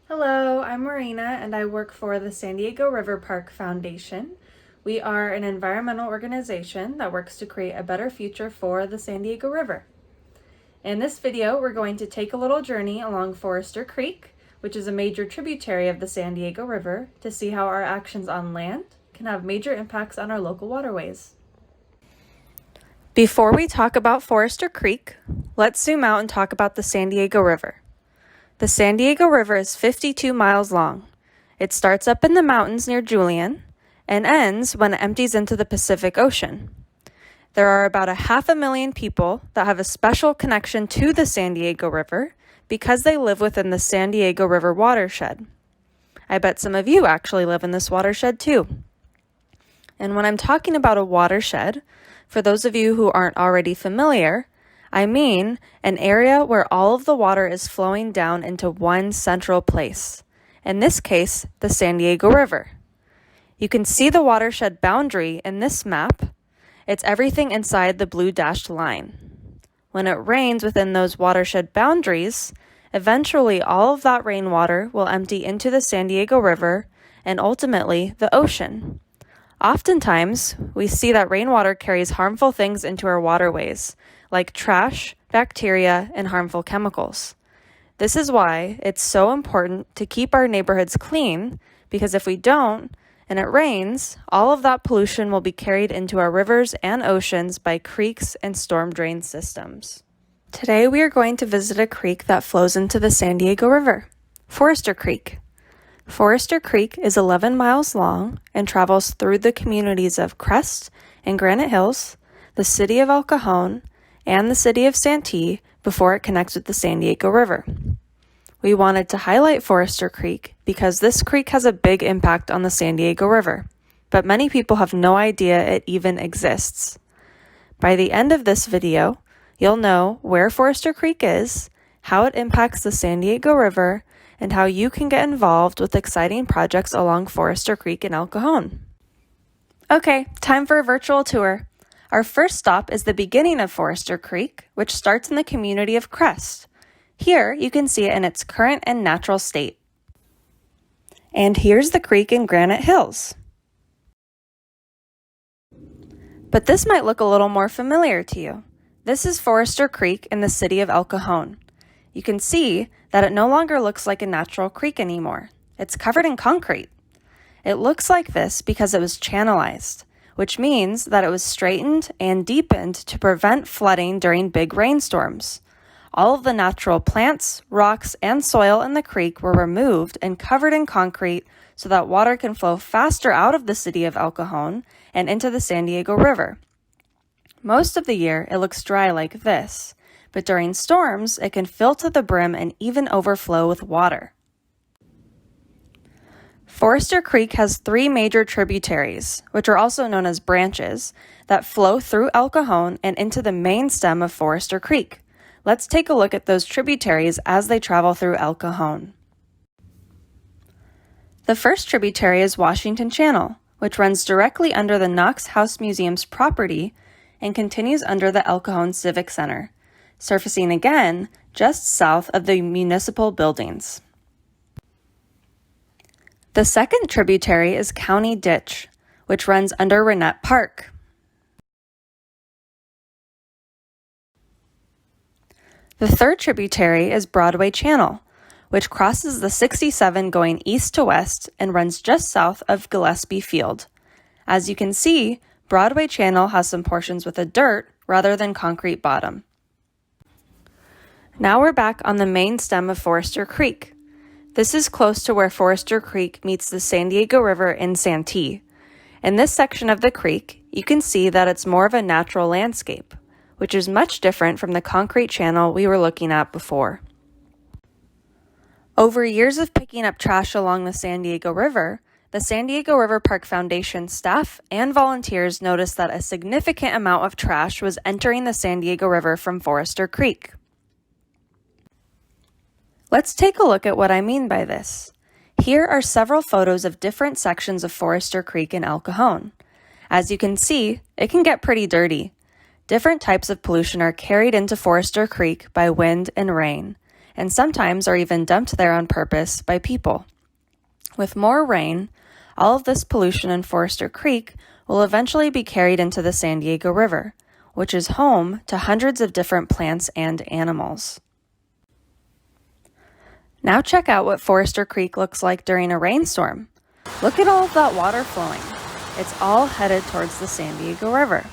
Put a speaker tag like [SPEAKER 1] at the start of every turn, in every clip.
[SPEAKER 1] Hello, I'm Marina and I work for the San Diego River Park Foundation. We are an environmental organization that works to create a better future for the San Diego River. In this video, we're going to take a little journey along Forester Creek, which is a major tributary of the San Diego River, to see how our actions on land can have major impacts on our local waterways. Before we talk about Forester Creek, let's zoom out and talk about the San Diego River. The San Diego River is 52 miles long. It starts up in the mountains near Julian and ends when it empties into the Pacific Ocean. There are about 500,000 people that have a special connection to the San Diego River because they live within the San Diego River watershed. I bet some of you actually live in this watershed too. And when I'm talking about a watershed, for those of you who aren't already familiar, I mean an area where all of the water is flowing down into one central place, in this case, the San Diego River. You can see the watershed boundary in this map. It's everything inside the blue dashed line. When it rains within those watershed boundaries, eventually all of that rainwater will empty into the San Diego River and ultimately the ocean. Oftentimes, we see that rainwater carries harmful things into our waterways, like trash, bacteria, and harmful chemicals. This is why it's so important to keep our neighborhoods clean, because if we don't, and it rains, all of that pollution will be carried into our rivers and oceans by creeks and storm drain systems. Today we are going to visit a creek that flows into the San Diego River, Forester Creek. Forester Creek is 11 miles long and travels through the communities of Crest and Granite Hills, the city of El Cajon, and the city of Santee before it connects with the San Diego River. We wanted to highlight Forester Creek because this creek has a big impact on the San Diego River, but many people have no idea it even exists. By the end of this video, you'll know where Forester Creek is, how it impacts the San Diego River, and how you can get involved with exciting projects along Forester Creek in El Cajon. Okay, time for a virtual tour. Our first stop is the beginning of Forester Creek, which starts in the community of Crest. Here, you can see it in its current and natural state. And here's the creek in Granite Hills. But this might look a little more familiar to you. This is Forester Creek in the city of El Cajon. You can see that it no longer looks like a natural creek anymore. It's covered in concrete. It looks like this because it was channelized, which means that it was straightened and deepened to prevent flooding during big rainstorms. All of the natural plants, rocks, and soil in the creek were removed and covered in concrete so that water can flow faster out of the city of El Cajon and into the San Diego River. Most of the year, it looks dry like this, but during storms, it can fill to the brim and even overflow with water. Forester Creek has 3 major tributaries, which are also known as branches, that flow through El Cajon and into the main stem of Forester Creek. Let's take a look at those tributaries as they travel through El Cajon. The first tributary is Washington Channel, which runs directly under the Knox House Museum's property and continues under the El Cajon Civic Center, surfacing again just south of the municipal buildings. The second tributary is County Ditch, which runs under Renette Park. The third tributary is Broadway Channel, which crosses the 67 going east to west and runs just south of Gillespie Field. As you can see, Broadway Channel has some portions with a dirt rather than concrete bottom. Now we're back on the main stem of Forester Creek. This is close to where Forester Creek meets the San Diego River in Santee. In this section of the creek, you can see that it's more of a natural landscape, which is much different from the concrete channel we were looking at before. Over years of picking up trash along the San Diego River, the San Diego River Park Foundation staff and volunteers noticed that a significant amount of trash was entering the San Diego River from Forester Creek. Let's take a look at what I mean by this. Here are several photos of different sections of Forester Creek in El Cajon. As you can see, it can get pretty dirty. Different types of pollution are carried into Forester Creek by wind and rain, and sometimes are even dumped there on purpose by people. With more rain, all of this pollution in Forester Creek will eventually be carried into the San Diego River, which is home to hundreds of different plants and animals. Now check out what Forester Creek looks like during a rainstorm. Look at all of that water flowing. It's all headed towards the San Diego River.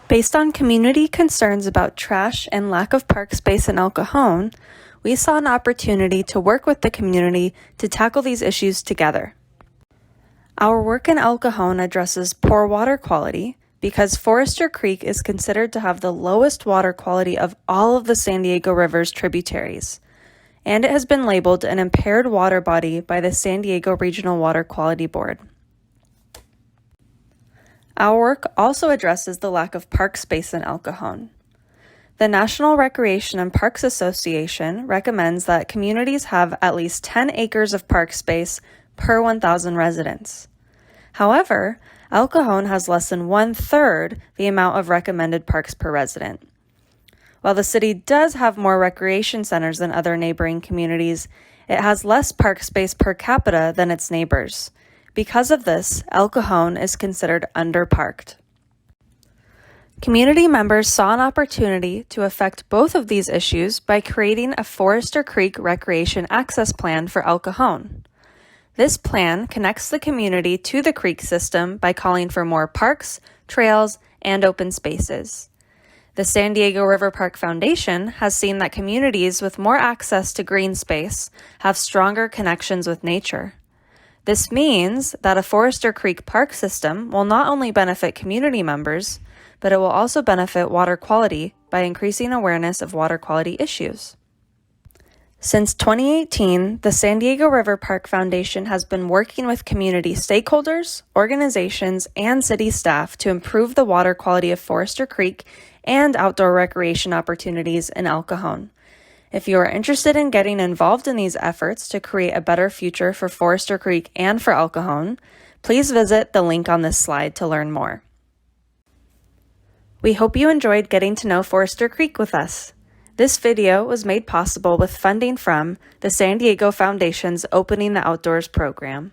[SPEAKER 1] Based on community concerns about trash and lack of park space in El Cajon, we saw an opportunity to work with the community to tackle these issues together. Our work in El Cajon addresses poor water quality because Forester Creek is considered to have the lowest water quality of all of the San Diego River's tributaries, and it has been labeled an impaired water body by the San Diego Regional Water Quality Board. Our work also addresses the lack of park space in El Cajon. The National Recreation and Parks Association recommends that communities have at least 10 acres of park space per 1,000 residents. However, El Cajon has less than 1/3 the amount of recommended parks per resident. While the city does have more recreation centers than other neighboring communities, it has less park space per capita than its neighbors. Because of this, El Cajon is considered underparked. Community members saw an opportunity to affect both of these issues by creating a Forester Creek Recreation Access Plan for El Cajon. This plan connects the community to the creek system by calling for more parks, trails, and open spaces. The San Diego River Park Foundation has seen that communities with more access to green space have stronger connections with nature. This means that a Forester Creek park system will not only benefit community members, but it will also benefit water quality by increasing awareness of water quality issues. Since 2018, the San Diego River Park Foundation has been working with community stakeholders, organizations, and city staff to improve the water quality of Forester Creek and outdoor recreation opportunities in El Cajon. If you are interested in getting involved in these efforts to create a better future for Forester Creek and for El Cajon, please visit the link on this slide to learn more. We hope you enjoyed getting to know Forester Creek with us. This video was made possible with funding from the San Diego Foundation's Opening the Outdoors program.